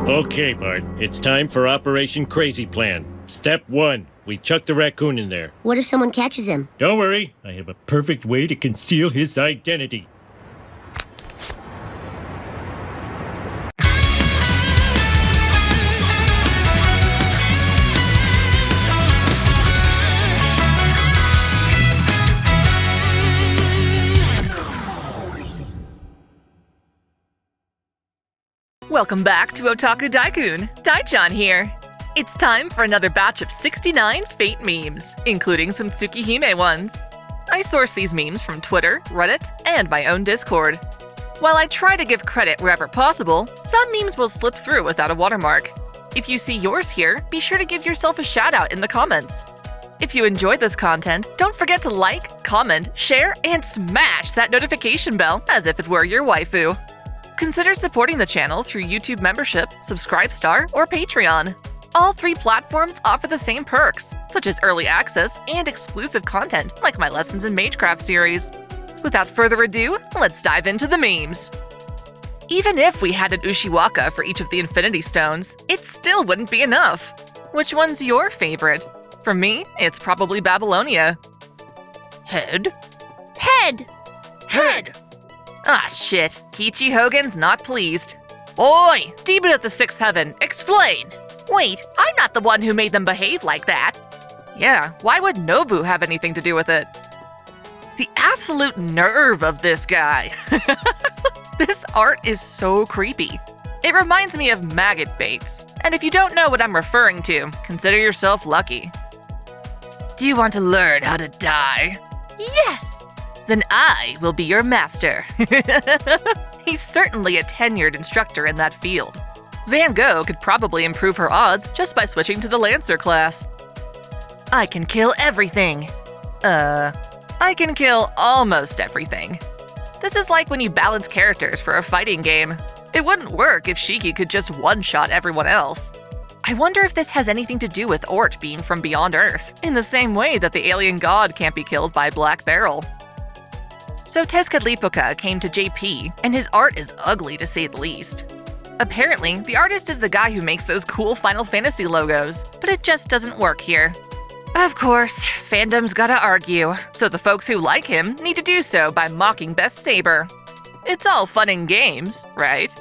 Okay, Bart, it's time for Operation Crazy Plan. Step 1, we chuck the raccoon in there. What if someone catches him? Don't worry, I have a perfect way to conceal his identity. Welcome back to OtakuDaiKun. Dai-chan here. It's time for another batch of 69 Fate memes, including some Tsukihime ones. I source these memes from Twitter, Reddit, and my own Discord. While I try to give credit wherever possible, some memes will slip through without a watermark. If you see yours here, be sure to give yourself a shout out in the comments. If you enjoyed this content, don't forget to like, comment, share, and smash that notification bell as if it were your waifu. Consider supporting the channel through YouTube membership, Subscribestar, or Patreon. All three platforms offer the same perks, such as early access and exclusive content like my Lessons in Magecraft series. Without further ado, let's dive into the memes. Even if we had an Ushiwaka for each of the Infinity Stones, it still wouldn't be enough. Which one's your favorite? For me, it's probably Babylonia. Head? Head! Head! Ah, shit. Kichi Hogan's not pleased. Oi! Demon of the Sixth Heaven, explain! Wait, I'm not the one who made them behave like that. Yeah, why would Nobu have anything to do with it? The absolute nerve of this guy. This art is so creepy. It reminds me of maggot baits. And if you don't know what I'm referring to, consider yourself lucky. Do you want to learn how to die? Yes! Then I will be your master. He's certainly a tenured instructor in that field. Van Gogh could probably improve her odds just by switching to the Lancer class. I can kill everything. I can kill almost everything. This is like when you balance characters for a fighting game. It wouldn't work if Shiki could just one-shot everyone else. I wonder if this has anything to do with ORT being from beyond Earth, in the same way that the alien god can't be killed by Black Barrel. So Tezcatlipoca came to JP, and his art is ugly to say the least. Apparently, the artist is the guy who makes those cool Final Fantasy logos, but it just doesn't work here. Of course, fandom's gotta argue, so the folks who like him need to do so by mocking Best Saber. It's all fun and games, right?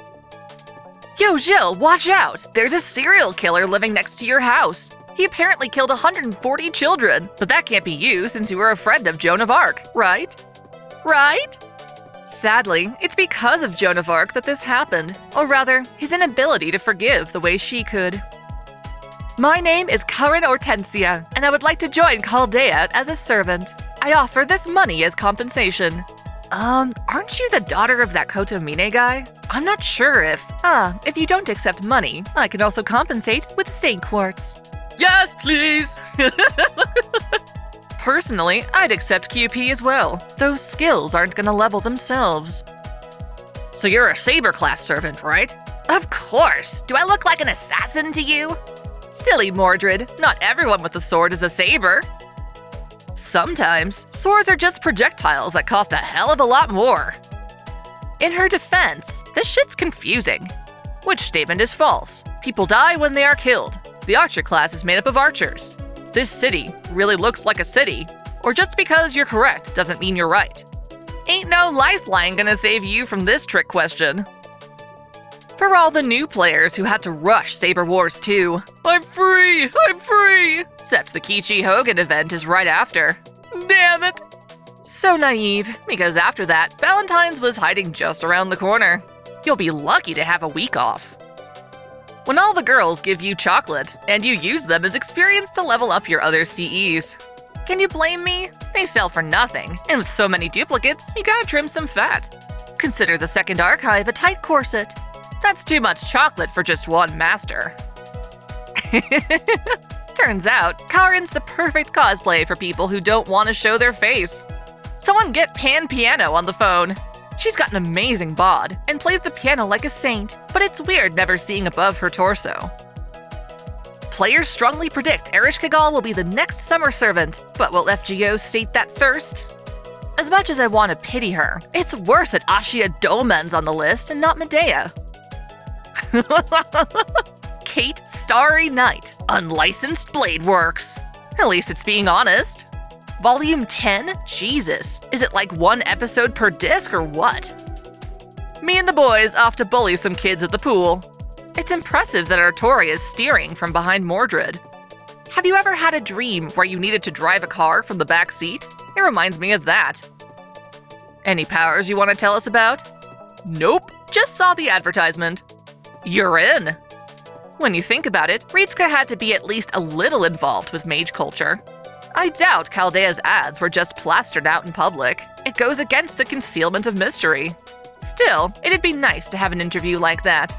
Yo, Jill, watch out! There's a serial killer living next to your house. He apparently killed 140 children, but that can't be you since you were a friend of Joan of Arc, right? Right? Sadly, it's because of Joan of Arc that this happened, or rather, his inability to forgive the way she could. My name is Karen Hortensia, and I would like to join Chaldea as a servant. I offer this money as compensation. Aren't you the daughter of that Kotomine guy? I'm not sure if you don't accept money, I can also compensate with Saint Quartz. Yes, please! Personally, I'd accept QP as well. Those skills aren't gonna level themselves. So you're a Saber class servant, right? Of course! Do I look like an assassin to you? Silly Mordred, not everyone with a sword is a saber. Sometimes, swords are just projectiles that cost a hell of a lot more. In her defense, this shit's confusing. Which statement is false? People die when they are killed. The archer class is made up of archers. This city really looks like a city, or just because you're correct doesn't mean you're right. Ain't no lifeline gonna save you from this trick question. For all the new players who had to rush Saber Wars 2, I'm free! I'm free! Except the Kichi Hogan event is right after. Damn it! So naive, because after that, Valentine's was hiding just around the corner. You'll be lucky to have a week off. When all the girls give you chocolate, and you use them as experience to level up your other CEs. Can you blame me? They sell for nothing, and with so many duplicates, you gotta trim some fat. Consider the second archive a tight corset. That's too much chocolate for just one master. Turns out, Karen's the perfect cosplay for people who don't want to show their face. Someone get Pan Piano on the phone. She's got an amazing bod and plays the piano like a saint, but it's weird never seeing above her torso. Players strongly predict Erish Kagall will be the next summer servant, but will FGO state that first? As much as I want to pity her, it's worse that Ashia Domen's on the list and not Medea. Starry Night, Unlicensed Blade Works. At least it's being honest. Volume 10? Jesus. Is it like one episode per disc or what? Me and the boys off to bully some kids at the pool. It's impressive that Artoria is steering from behind Mordred. Have you ever had a dream where you needed to drive a car from the back seat? It reminds me of that. Any powers you want to tell us about? Nope, just saw the advertisement. You're in. When you think about it, Ritsuka had to be at least a little involved with mage culture. I doubt Chaldea's ads were just plastered out in public. It goes against the concealment of mystery. Still, it'd be nice to have an interview like that.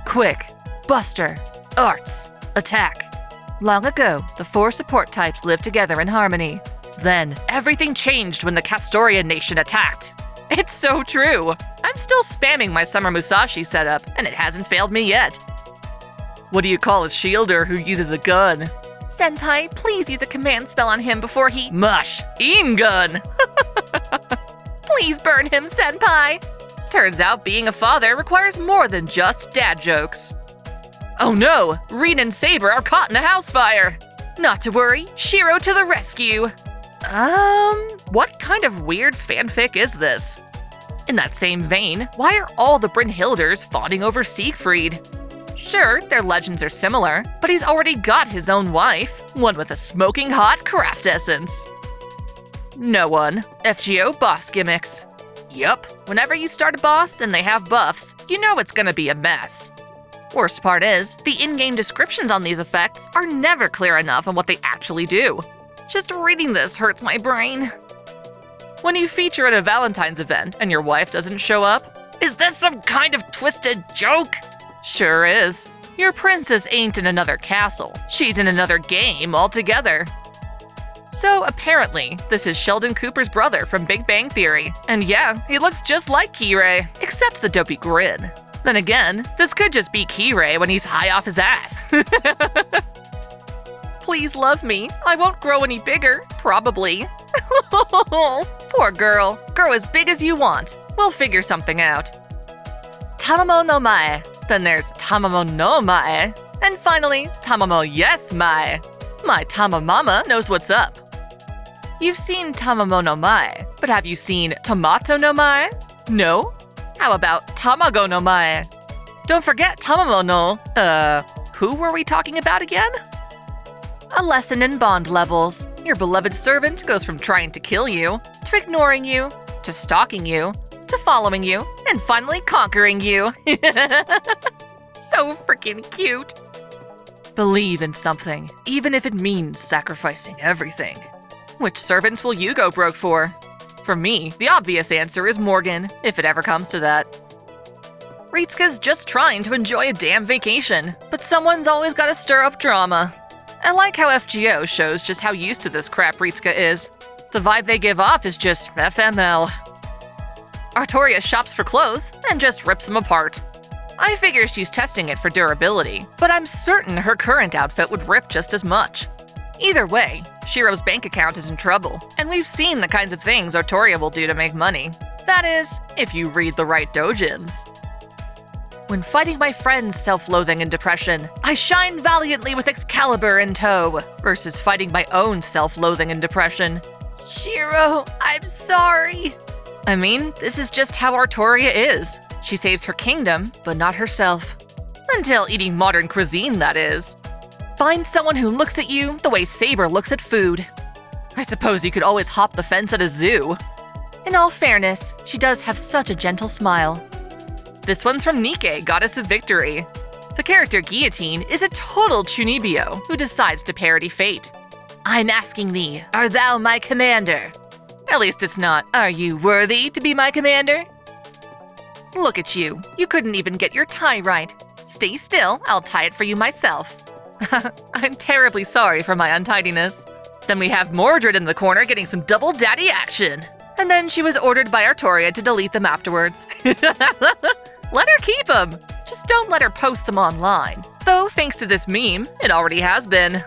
Quick, Buster, Arts, Attack. Long ago, the 4 support types lived together in harmony. Then, everything changed when the Castorian nation attacked. It's so true! I'm still spamming my Summer Musashi setup, and it hasn't failed me yet. What do you call a shielder who uses a gun? Senpai, please use a command spell on him before he— Mush! Gun. Please burn him, Senpai! Turns out being a father requires more than just dad jokes. Oh no! Rin and Saber are caught in a house fire! Not to worry, Shiro to the rescue! What kind of weird fanfic is this? In that same vein, why are all the Brynhilders fawning over Siegfried? Sure, their legends are similar, but he's already got his own wife, one with a smoking hot craft essence. No one. FGO boss gimmicks. Yup, whenever you start a boss and they have buffs, you know it's gonna be a mess. Worst part is, the in-game descriptions on these effects are never clear enough on what they actually do. Just reading this hurts my brain. When you feature at a Valentine's event and your wife doesn't show up, is this some kind of twisted joke? Sure is. Your princess ain't in another castle. She's in another game altogether. So apparently, this is Sheldon Cooper's brother from Big Bang Theory. And yeah, he looks just like Kirei, except the dopey grin. Then again, this could just be Kirei when he's high off his ass. Please love me. I won't grow any bigger, probably. Poor girl. Grow as big as you want. We'll figure something out. Tamamo no Mae. Then there's Tamamo no Mae. And finally, Tamamo yes Mae. My Tamamama knows what's up. You've seen Tamamo no Mae, but have you seen Tomato no Mae? No? How about Tamago no Mae? Don't forget Tamamo no… who were we talking about again? A lesson in bond levels. Your beloved servant goes from trying to kill you, to ignoring you, to stalking you, to following you, and finally conquering you. So freaking cute. Believe in something, even if it means sacrificing everything. Which servants will you go broke for? For me, the obvious answer is Morgan, if it ever comes to that. Ritsuka's just trying to enjoy a damn vacation, but someone's always gotta stir up drama. I like how FGO shows just how used to this crap Ritsuka is. The vibe they give off is just FML. Artoria shops for clothes and just rips them apart. I figure she's testing it for durability, but I'm certain her current outfit would rip just as much. Either way, Shiro's bank account is in trouble, and we've seen the kinds of things Artoria will do to make money. That is, if you read the right doujins. When fighting my friend's self-loathing and depression, I shine valiantly with Excalibur in tow, versus fighting my own self-loathing and depression. Shiro, I'm sorry. I mean, this is just how Artoria is. She saves her kingdom, but not herself. Until eating modern cuisine, that is. Find someone who looks at you the way Saber looks at food. I suppose you could always hop the fence at a zoo. In all fairness, she does have such a gentle smile. This one's from Nikke, Goddess of Victory. The character Guillotine is a total Chunibyo who decides to parody fate. I'm asking thee, art thou my commander? At least it's not, are you worthy to be my commander? Look at you, you couldn't even get your tie right. Stay still, I'll tie it for you myself. I'm terribly sorry for my untidiness. Then we have Mordred in the corner getting some double daddy action. And then she was ordered by Artoria to delete them afterwards. Let her keep them. Just don't let her post them online. Though, thanks to this meme, it already has been.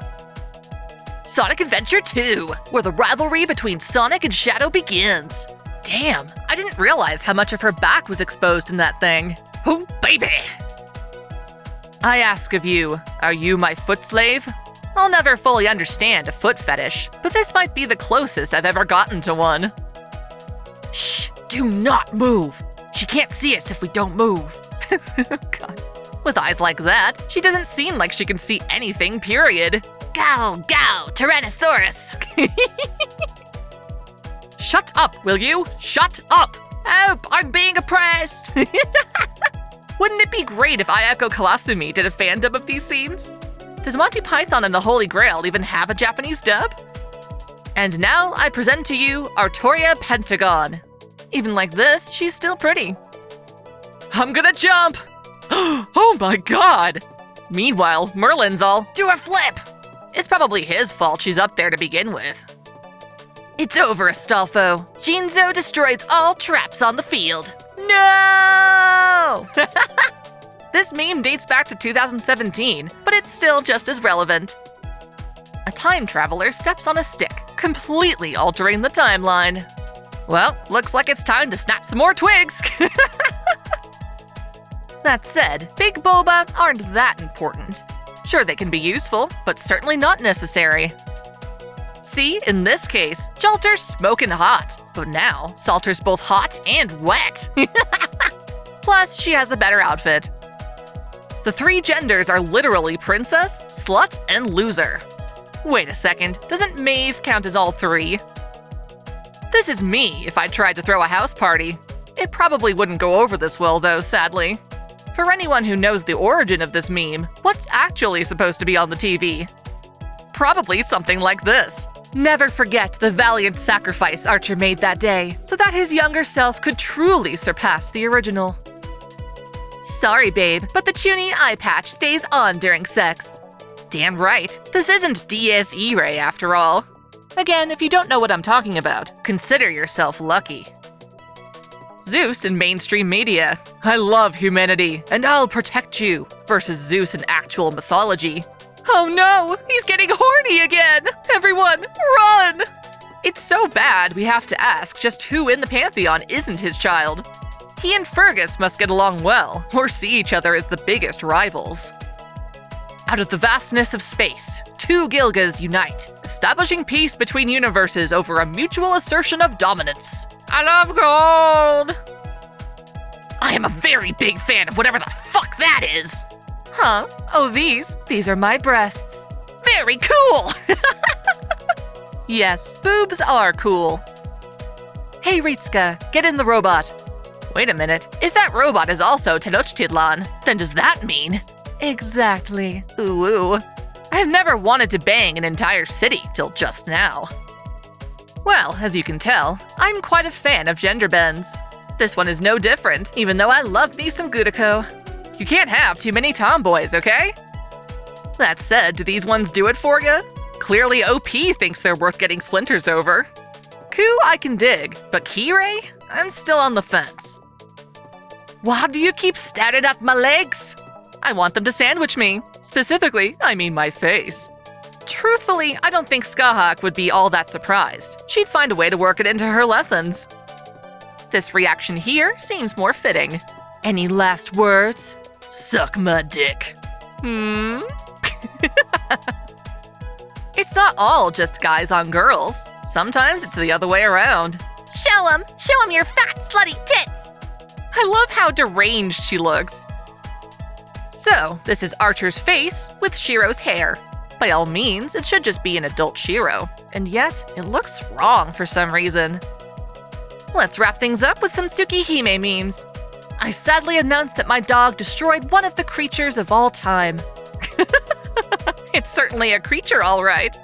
Sonic Adventure 2, where the rivalry between Sonic and Shadow begins. Damn, I didn't realize how much of her back was exposed in that thing. Oh, baby! I ask of you, are you my foot slave? I'll never fully understand a foot fetish, but this might be the closest I've ever gotten to one. Shh, do not move. She can't see us if we don't move. God. With eyes like that, she doesn't seem like she can see anything, period. Go, go, Tyrannosaurus. Shut up, will you? Shut up! Help, I'm being oppressed! Wouldn't it be great if Ayako Kawasumi did a fandom of these scenes? Does Monty Python and the Holy Grail even have a Japanese dub? And now I present to you Artoria Pentagon. Even like this, she's still pretty. I'm gonna jump! Oh my god! Meanwhile, Merlin's all, do a flip! It's probably his fault she's up there to begin with. It's over, Astolfo. Jinzo destroys all traps on the field. No! This meme dates back to 2017, but it's still just as relevant. A time traveler steps on a stick, completely altering the timeline. Well, looks like it's time to snap some more twigs. That said, big boba aren't that important. Sure, they can be useful, but certainly not necessary. See, in this case, Jalter's smoking hot, but now Salter's both hot and wet. Plus, she has a better outfit. The three genders are literally princess, slut, and loser. Wait a second, doesn't Maeve count as all three? This is me if I tried to throw a house party. It probably wouldn't go over this well though, sadly. For anyone who knows the origin of this meme, what's actually supposed to be on the TV? Probably something like this. Never forget the valiant sacrifice Archer made that day, so that his younger self could truly surpass the original. Sorry, babe, but the Chuny eye patch stays on during sex. Damn right, this isn't DSE-Ray after all. Again, if you don't know what I'm talking about, consider yourself lucky. Zeus in mainstream media. I love humanity, and I'll protect you, versus Zeus in actual mythology. Oh no, he's getting horny again! Everyone, run! It's so bad we have to ask just who in the Pantheon isn't his child. He and Fergus must get along well, or see each other as the biggest rivals. Out of the vastness of space, two Gilgas unite, establishing peace between universes over a mutual assertion of dominance. I love gold! I am a very big fan of whatever the fuck that is! Huh? Oh, these are my breasts. Very cool! Yes, boobs are cool. Hey, Ritsuka, get in the robot. Wait a minute, if that robot is also Tenochtitlan, then does that mean? Exactly. Ooh, ooh. I've never wanted to bang an entire city till just now. Well, as you can tell, I'm quite a fan of gender bends. This one is no different, even though I love me some Gudako. You can't have too many tomboys, okay? That said, do these ones do it for you? Clearly OP thinks they're worth getting splinters over. Ku I can dig, but Kirei? I'm still on the fence. Why do you keep staring at my legs? I want them to sandwich me. Specifically, I mean my face. Truthfully, I don't think Skahak would be all that surprised. She'd find a way to work it into her lessons. This reaction here seems more fitting. Any last words? Suck my dick. It's not all just guys on girls. Sometimes it's the other way around. Show 'em your fat, slutty tits. I love how deranged she looks. So, this is Archer's face with Shiro's hair. By all means, it should just be an adult Shiro. And yet, it looks wrong for some reason. Let's wrap things up with some Tsukihime memes. I sadly announce that my dog destroyed one of the creatures of all time. It's certainly a creature, all right.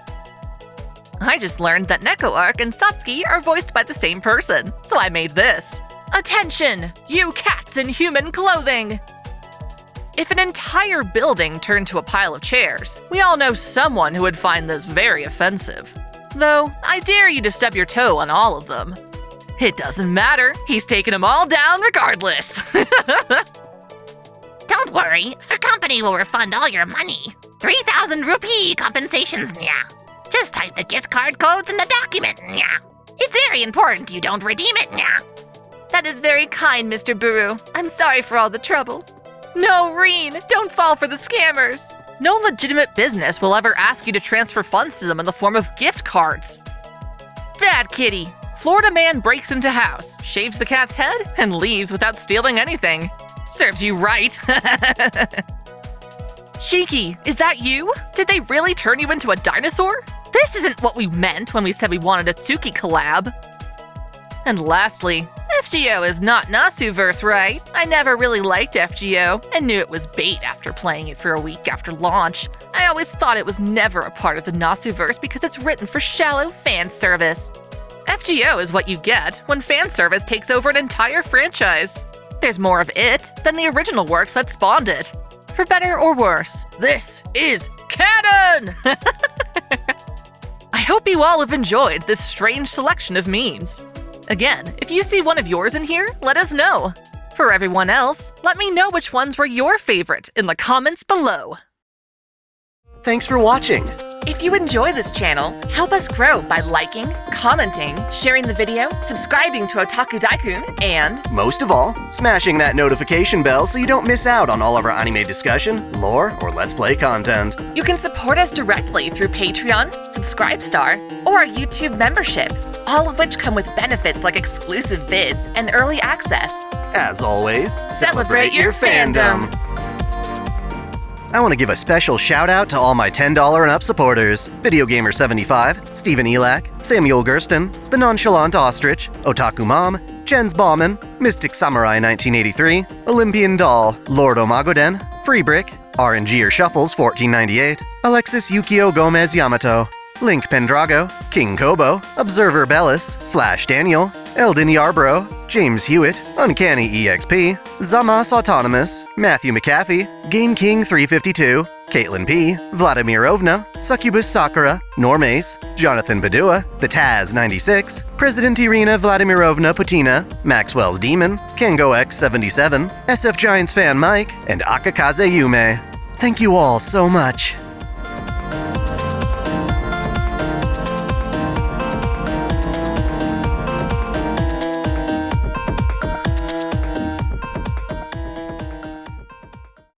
I just learned that Neko Arc and Satsuki are voiced by the same person, so I made this. Attention, you cats in human clothing! If an entire building turned to a pile of chairs, we all know someone who would find this very offensive. Though, I dare you to stub your toe on all of them. It doesn't matter, he's taking them all down regardless. Don't worry, our company will refund all your money. 3,000 rupee compensations, nya. Just type the gift card codes in the document, nya. It's very important you don't redeem it, nya. That is very kind, Mr. Buru. I'm sorry for all the trouble. No, Reen, don't fall for the scammers. No legitimate business will ever ask you to transfer funds to them in the form of gift cards. Bad kitty. Florida man breaks into house, shaves the cat's head, and leaves without stealing anything. Serves you right. Shiki, is that you? Did they really turn you into a dinosaur? This isn't what we meant when we said we wanted a Tsuki collab. And lastly, FGO is not Nasuverse, right? I never really liked FGO and knew it was bait after playing it for a week after launch. I always thought it was never a part of the Nasuverse because it's written for shallow fan service. FGO is what you get when fan service takes over an entire franchise. There's more of it than the original works that spawned it. For better or worse, this is canon! I hope you all have enjoyed this strange selection of memes. Again, if you see one of yours in here, let us know. For everyone else, let me know which ones were your favorite in the comments below. Thanks for watching. If you enjoy this channel, help us grow by liking, commenting, sharing the video, subscribing to OtakuDaiKun, and Most of all, smashing that notification bell so you don't miss out on all of our anime discussion, lore, or Let's Play content. you can support us directly through Patreon, Subscribestar, or our YouTube membership, all of which come with benefits like exclusive vids and early access. As always, Celebrate your fandom. I want to give a special shout out to all my $10 and up supporters: Video Gamer 75, Stephen Elak, Samuel Gersten, The Nonchalant Ostrich, Otaku Mom, Jens Bauman, Mystic Samurai 1983, Olympian Doll, Lord Omagoden, Freebrick, RNG or Shuffles 1498, Alexis Yukio Gomez Yamato, Link Pendrago, King Kobo, Observer Bellis, Flash Daniel, Eldon Yarbrough, James Hewitt, Uncanny EXP, Zamas Autonomous, Matthew McAfee, Game King 352, Caitlin P, Vladimirovna, Succubus Sakura, Normace, Jonathan Padua, The Taz 96, President Irina Vladimirovna Putina, Maxwell's Demon, Kengo X77, SF Giants fan Mike, and Akakaze Yume. Thank you all so much.